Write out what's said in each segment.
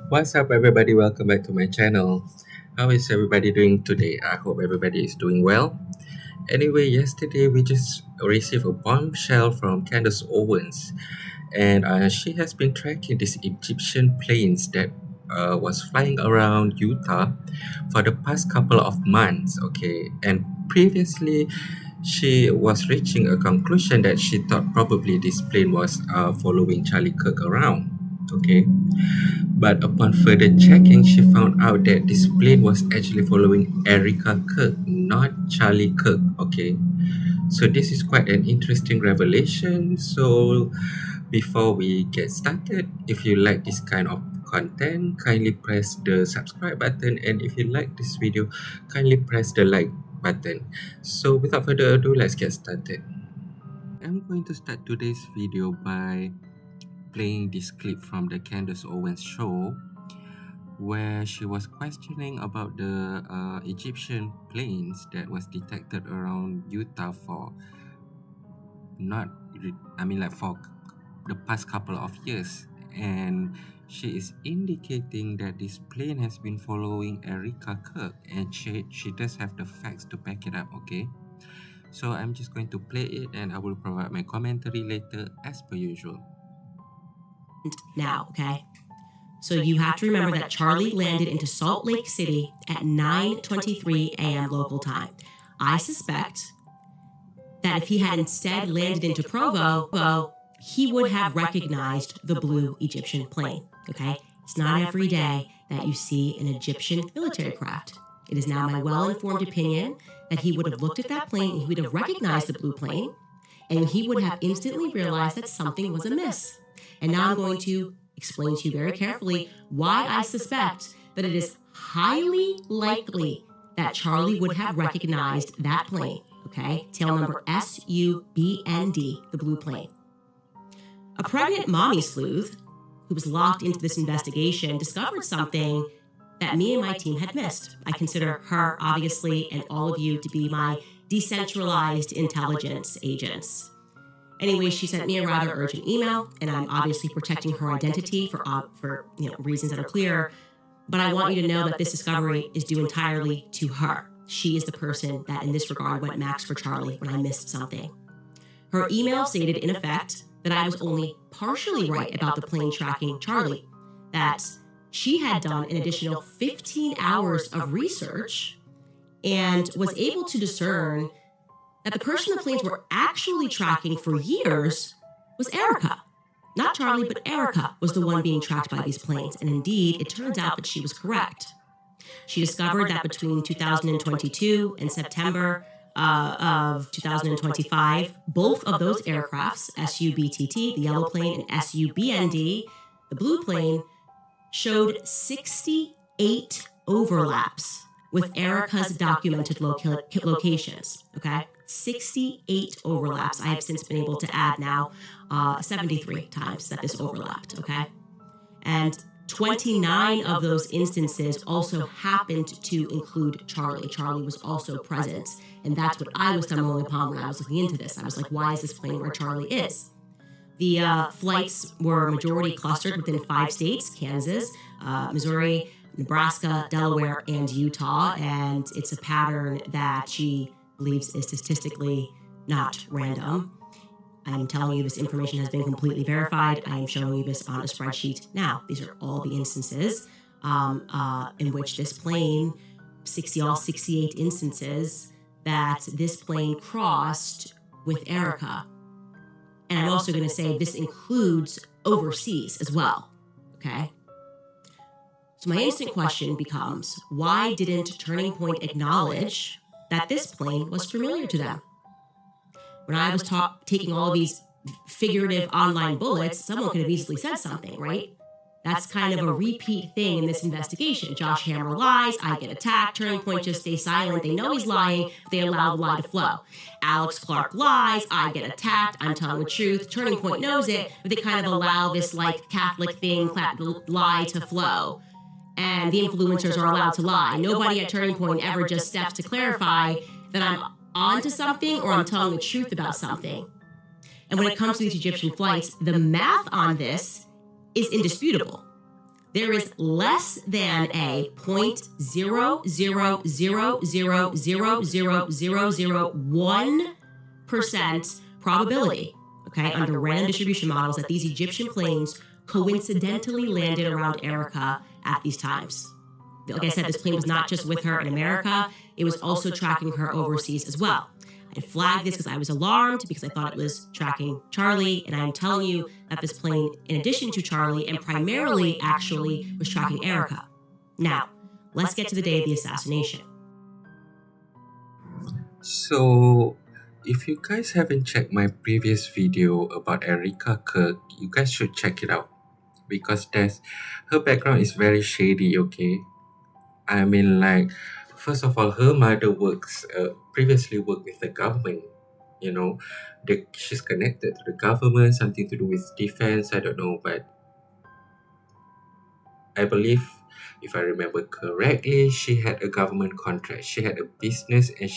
What's up, everybody? Welcome back to my channel. How is everybody doing today? I hope everybody is doing well. Anyway, yesterday we just received a bombshell from Candace Owens, and she has been tracking these Egyptian planes that was flying around Utah for the past couple of months. Okay, and previously she was reaching a conclusion that she thought probably this plane was following Charlie Kirk around. Okay, but upon further checking, she found out that this plane was actually following Erika Kirk, not Charlie Kirk. Okay, so this is quite an interesting revelation. So before we get started, if you like this kind of content, kindly press the subscribe button, and if you like this video, kindly press the like button. So without further ado, let's get started. I'm going to start today's video by playing this clip from the Candace Owens show where she was questioning about the Egyptian planes that was detected around Utah for not, like for the past couple of years. And she is indicating that this plane has been following Erika Kirk, and she does have the facts to back it up, okay? So I'm just going to play it and I will provide my commentary later as per usual. Now, okay? So you have to remember that Charlie landed into Salt Lake City at 9:23 a.m. local time. I suspect that if he had instead landed into Provo, he would have recognized the blue Egyptian plane, okay? It's not every day that you see an Egyptian military craft. It is now my well-informed opinion that he would have looked at that plane and he would have recognized the blue plane, and he would have instantly realized that something was amiss. And now I'm going to explain to you very carefully why I suspect that it is highly likely that Charlie would have recognized that plane, okay? Tail number SUBND, the blue plane. A pregnant mommy sleuth who was locked into this investigation discovered something that me and my team had missed. I consider her, obviously, and all of you to be my decentralized intelligence agents. Anyway, she sent me a rather urgent email, and I'm obviously protecting her identity for reasons that are clear. But I want you to know that this discovery is due entirely to her. She is the person that, in this regard, went max for Charlie when I missed something. Her email stated, in effect, that I was only partially right about the plane tracking Charlie, that she had done an additional 15 hours of research and was able to discern that the person the planes were actually tracking for years was Erika. Not Charlie, but Erika was the one being tracked by these planes. And indeed, it turns out that she was correct. She discovered that between 2022 and September of 2025, both of those aircrafts, SUBTT, the yellow plane, and SUBND, the blue plane, showed 68 overlaps with Erika's documented locations, okay? 68 overlaps. I have since been able to add now 73 times that this overlapped, okay? And 29 of those instances also happened to include Charlie. Charlie was also present, and that's what I was stumbling upon when I was looking into this. I was like, why is this plane where Charlie is? The flights were majority clustered within 5 states: Kansas, Missouri, Nebraska, Delaware, and Utah, and it's a pattern that she believes is statistically not random. I'm telling you this information has been completely verified. I am showing you this on a spreadsheet now. These are all the instances in which this plane, 68 instances that this plane crossed with Erika. And I'm also going to say this includes overseas as well, okay? So my instant question becomes, why didn't Turning Point acknowledge that this plane was familiar to them? When I was taking all of these figurative online bullets, someone could have easily said something, right? That's kind of a repeat thing in this investigation. Josh Hammer lies, I get attacked, Turning Point just stays silent. They know he's lying, but they allow the lie to flow. Alex Clark lies, I get attacked, I'm telling the truth. Turning Point knows it, but they kind of allow this like Catholic thing, lie to flow. And the influencers are allowed to lie. Nobody at Turning Point ever just steps to clarify that I'm onto something or I'm telling the truth about something. And when it comes to these Egyptian flights, the math on this is indisputable. there is less than a 0.00000001% probability, okay, under random distribution models that these Egyptian planes coincidentally landed around Erika at these times. Like I said, this plane was not just with her in America, it was also tracking her overseas as well. I flagged this because I was alarmed because I thought it was tracking Charlie, and I'm telling you that this plane, in addition to Charlie, and primarily actually was tracking Erika. Now, let's get to the day of the assassination. So, if you guys haven't checked my previous video about Erika Kirk, you guys should check it out because her background is very shady. Okay, I mean, like, first of all, her mother previously worked with the government. You know, she's connected to the government, something to do with defense. I don't know, but I believe, if I remember correctly, she had a government contract. She had a business, and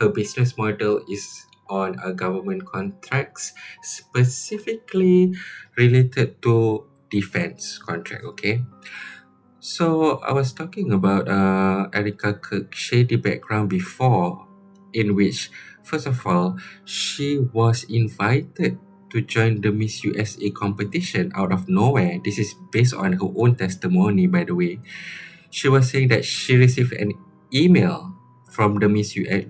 her business model is on a government contracts, specifically related to defense contract. Okay. So I was talking about Erika Kirk's shady background before, in which, first of all, she was invited to join the Miss USA competition out of nowhere. This is based on her own testimony, by the way. She was saying that she received an email from the Miss USA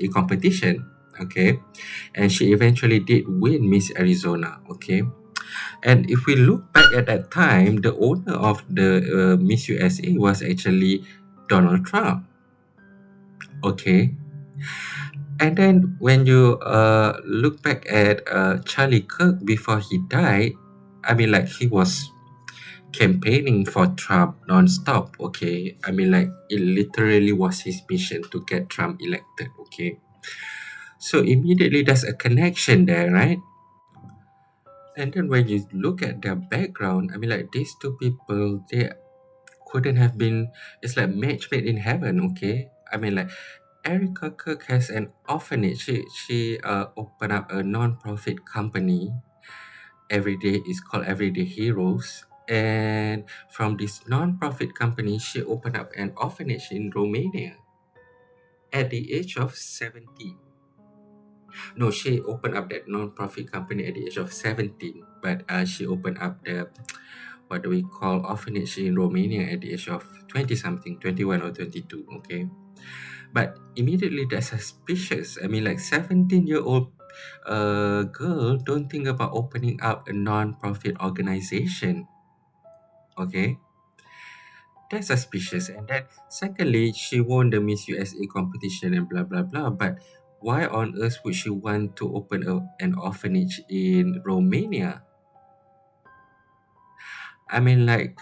competition, okay, and she eventually did win Miss Arizona, okay. And if we look back at that time, the owner of the Miss USA was actually Donald Trump. Okay. And then when you look back at Charlie Kirk before he died, I mean, like, he was campaigning for Trump nonstop. Okay. I mean, like, it literally was his mission to get Trump elected. Okay. So immediately there's a connection there, right? And then when you look at their background, I mean, like, these two people, they couldn't have been, it's like match made in heaven. Okay. I mean, like, Erika Kirk has an orphanage. She opened up a non-profit company. Everyday is called Everyday Heroes. And from this non-profit company, she opened up an orphanage in Romania at the age of 17. No, she opened up that non-profit company at the age of 17, but she opened up the, what do we call, orphanage in Romania at the age of 20 something, 21 or 22. Okay. But immediately that's suspicious. I mean, like, 17-year-old girl don't think about opening up a non-profit organization. Okay. That's suspicious. And then secondly, she won the Miss USA competition and blah blah blah. But why on earth would she want to open an orphanage in Romania? I mean, like,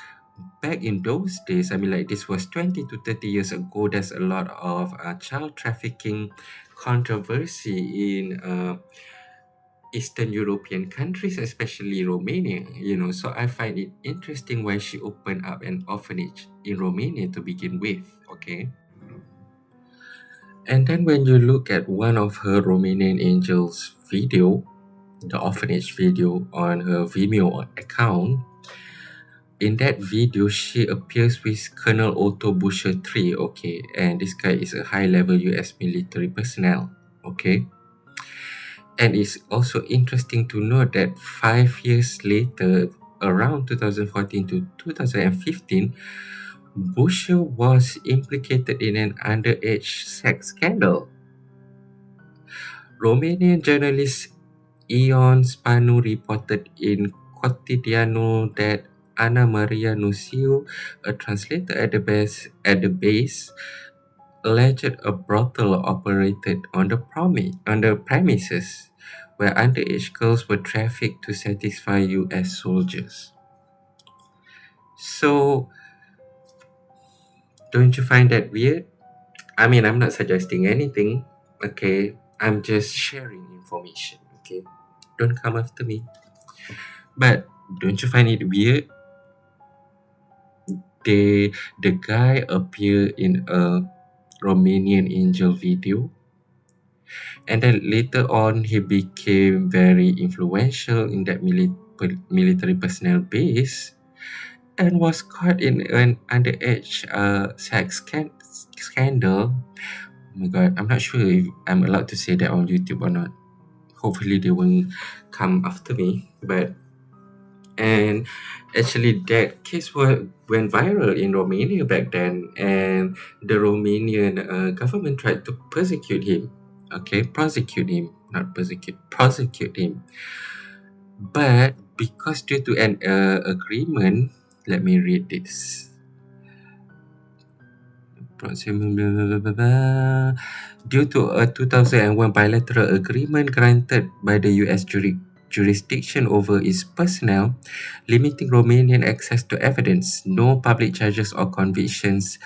back in those days, I mean, like, this was 20 to 30 years ago, there's a lot of child trafficking controversy in Eastern European countries, especially Romania, you know. So I find it interesting why she opened up an orphanage in Romania to begin with, okay? And then when you look at one of her Romanian Angels video, the orphanage video on her Vimeo account, in that video, she appears with Colonel Otto Busher III, okay? And this guy is a high-level US military personnel, okay? And it's also interesting to note that 5 years later, around 2014 to 2015, Busher was implicated in an underage sex scandal. Romanian journalist Ion Spanu reported in Cotidianul that Ana Maria Nusiu, a translator at the base, alleged a brothel operated on the premises where underage girls were trafficked to satisfy US soldiers. So, don't you find that weird? I mean, I'm not suggesting anything, okay? I'm just sharing information, okay? Don't come after me. But don't you find it weird? The guy appeared in a Romanian Angel video, and then later on he became very influential in that military personnel base and was caught in an underage sex scandal. Oh my god, I'm not sure if I'm allowed to say that on YouTube or not. Hopefully they won't come after me. And actually that case went viral in Romania back then, and the Romanian government tried to persecute him. Okay, prosecute him, not persecute, prosecute him. But because due to an agreement, let me read this. Due to a 2001 bilateral agreement granted by the US jurisdiction over its personnel, limiting Romanian access to evidence, no public charges or convictions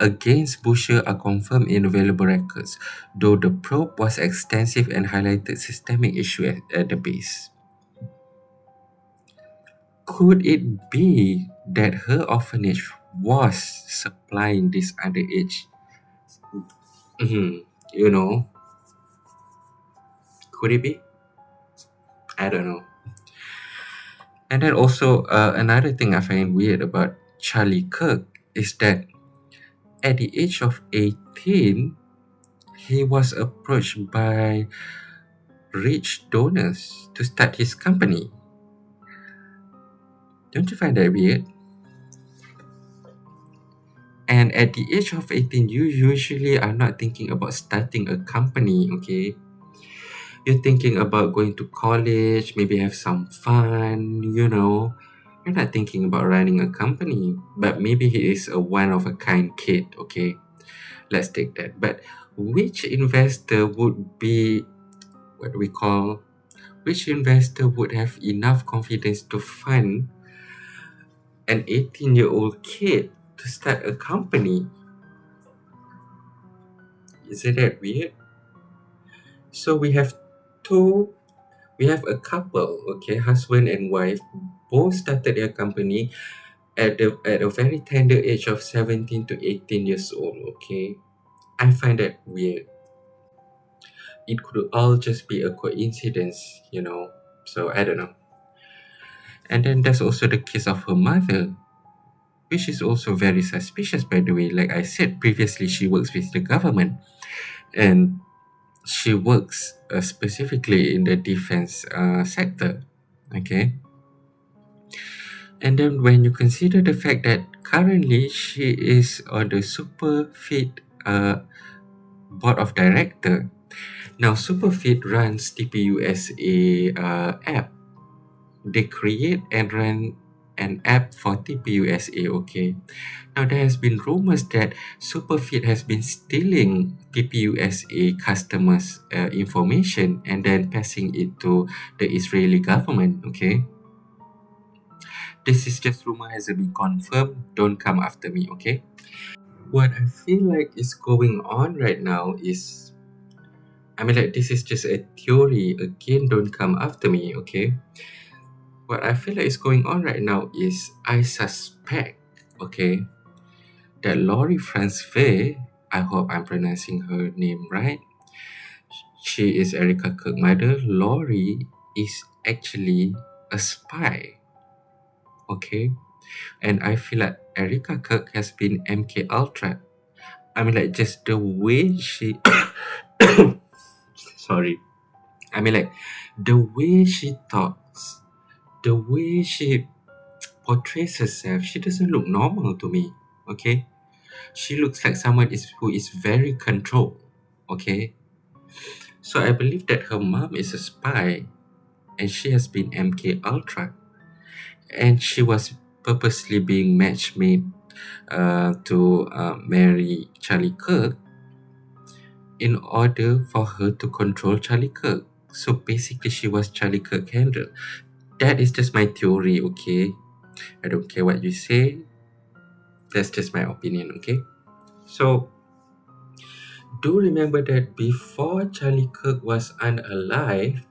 against Busher are confirmed in available records, though the probe was extensive and highlighted systemic issues at the base. Could it be that her orphanage was supplying this underage? You know, could it be? I don't know. And then also, another thing I find weird about Charlie Kirk is that at the age of 18, he was approached by rich donors to start his company. Don't you find that weird? And at the age of 18, you usually are not thinking about starting a company, okay? You're thinking about going to college, maybe have some fun, you know. You're not thinking about running a company, but maybe he is a one of a kind kid, okay? Let's take that. But which investor would be what we call, which investor would have enough confidence to fund an 18-year-old kid to start a company? Isn't that weird? So we have a couple, okay, husband and wife, both started their company at a very tender age of 17 to 18 years old, okay? I find that weird. It could all just be a coincidence, you know? So I don't know. And then there's also the case of her mother, which is also very suspicious, by the way. Like I said previously, she works with the government, and she works specifically in the defense sector, okay? And then when you consider the fact that currently she is on the Superfit board of director. Now Superfit runs TPUSA app. They create and run an app for TPUSA, okay? Now there has been rumors that Superfit has been stealing TPUSA customers' information and then passing it to the Israeli government, okay? This is just rumor, hasn't been confirmed. Don't come after me, okay? What I feel like is going on right now is, I mean, like, this is just a theory. Again, don't come after me, okay? What I feel like is going on right now is I suspect, okay, that Laurie Franzwe, I hope I'm pronouncing her name right. She is Erika Kirk mother. Laurie is actually a spy, okay? And I feel like Erika Kirk has been MK Ultra. I mean, like, just the way she sorry. I mean, like, the way she talks, the way she portrays herself, she doesn't look normal to me, okay? She looks like someone who is very controlled, okay? So I believe that her mom is a spy and she has been MK Ultra, and she was purposely being matchmade to marry Charlie Kirk in order for her to control Charlie Kirk. So basically, she was Charlie Kirk handle. That is just my theory, okay? I don't care what you say. That's just my opinion, okay? So, do remember that before Charlie Kirk was unalive,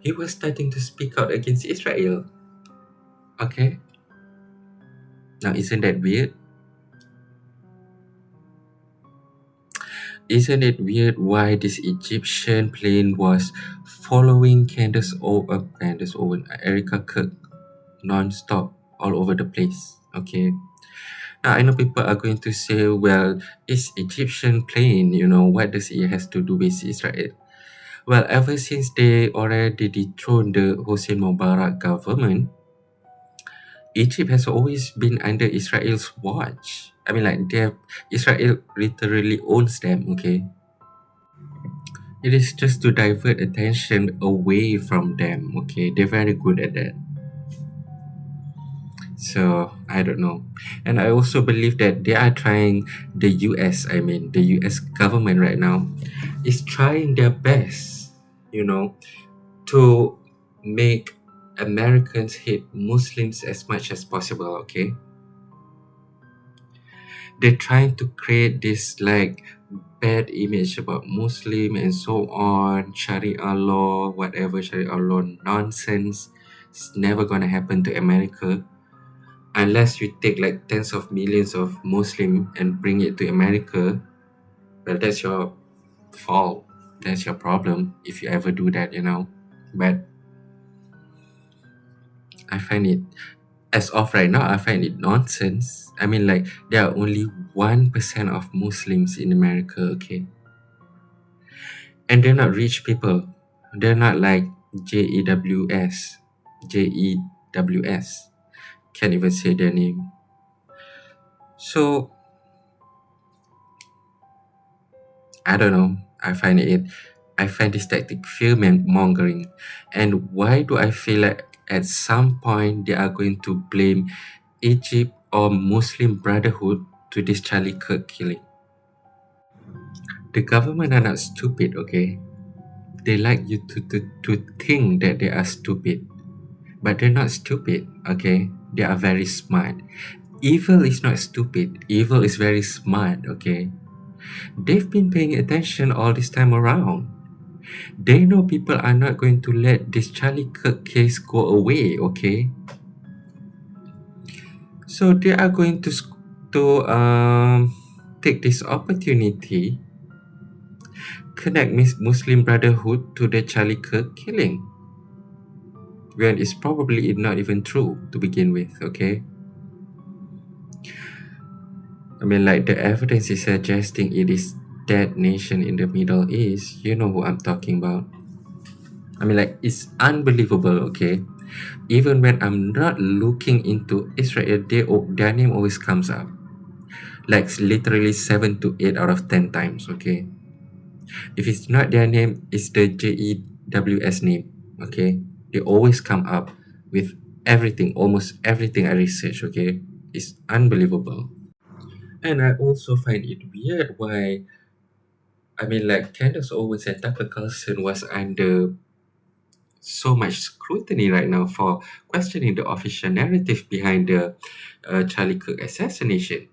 he was starting to speak out against Israel, okay? Now, isn't that weird? Isn't it weird why this Egyptian plane was following Candace Owen, Erika Kirk, non-stop all over the place? Okay. Now I know people are going to say, well, it's Egyptian plane, what does it has to do with Israel? Well, ever since they already dethroned the Hosni Mubarak government, Egypt has always been under Israel's watch. I mean, like, Israel literally owns them, okay? It is just to divert attention away from them, okay? They're very good at that. So, I don't know. And I also believe that they are trying, the US government right now is trying their best, to make Americans hate Muslims as much as possible, okay? They're trying to create this like bad image about Muslim and so on, Sharia law, whatever Sharia law nonsense. It's never gonna happen to America unless you take like tens of millions of Muslim and bring it to America. Well, that's your fault. That's your problem if you ever do that. But I find it, as of right now, I find it nonsense. I mean, like, there are only 1% of Muslims in America, okay? And they're not rich people. They're not like JEWS. JEWS. Can't even say their name. So, I don't know. I find this tactic fear mongering. And why do I feel like at some point they are going to blame Egypt or Muslim Brotherhood to this Charlie Kirk killing? The government are not stupid, okay? They like you to think that they are stupid. But they're not stupid, okay? They are very smart. Evil is not stupid. Evil is very smart, okay? They've been paying attention all this time around. They know people are not going to let this Charlie Kirk case go away, okay? So they are going to take this opportunity, connect Muslim Brotherhood to the Charlie Kirk killing, when it's probably not even true to begin with, okay? I mean, like, the evidence is suggesting it is that nation in the Middle East. You know who I'm talking about. I mean, like, it's unbelievable, okay? Even when I'm not looking into Israel, their name always comes up. Like, literally 7 to 8 out of 10 times, okay? If it's not their name, it's the JEWS name, okay? They always come up with everything, almost everything I research, okay? It's unbelievable. And I also find it weird why, I mean, like, Candace Owens and Tucker Carlson was under so much scrutiny right now for questioning the official narrative behind the Charlie Kirk assassination.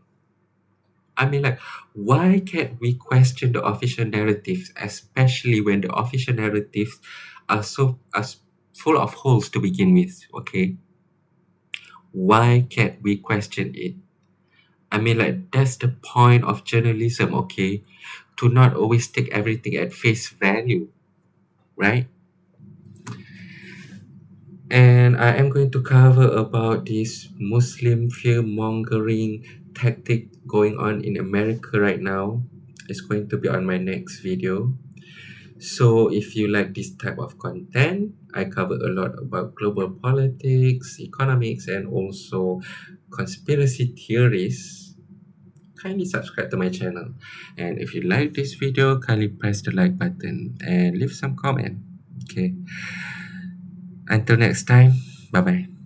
I mean, like, why can't we question the official narratives, especially when the official narratives are full of holes to begin with? Okay, why can't we question it? I mean, like, that's the point of journalism. Okay, to not always take everything at face value, right? And I am going to cover about this Muslim fear mongering tactic going on in America right now. It's going to be on my next video. So if you like this type of content, I cover a lot about global politics, economics, and also conspiracy theories. Kindly subscribe to my channel. And if you like this video, kindly press the like button and leave some comment. Okay. Until next time, bye bye.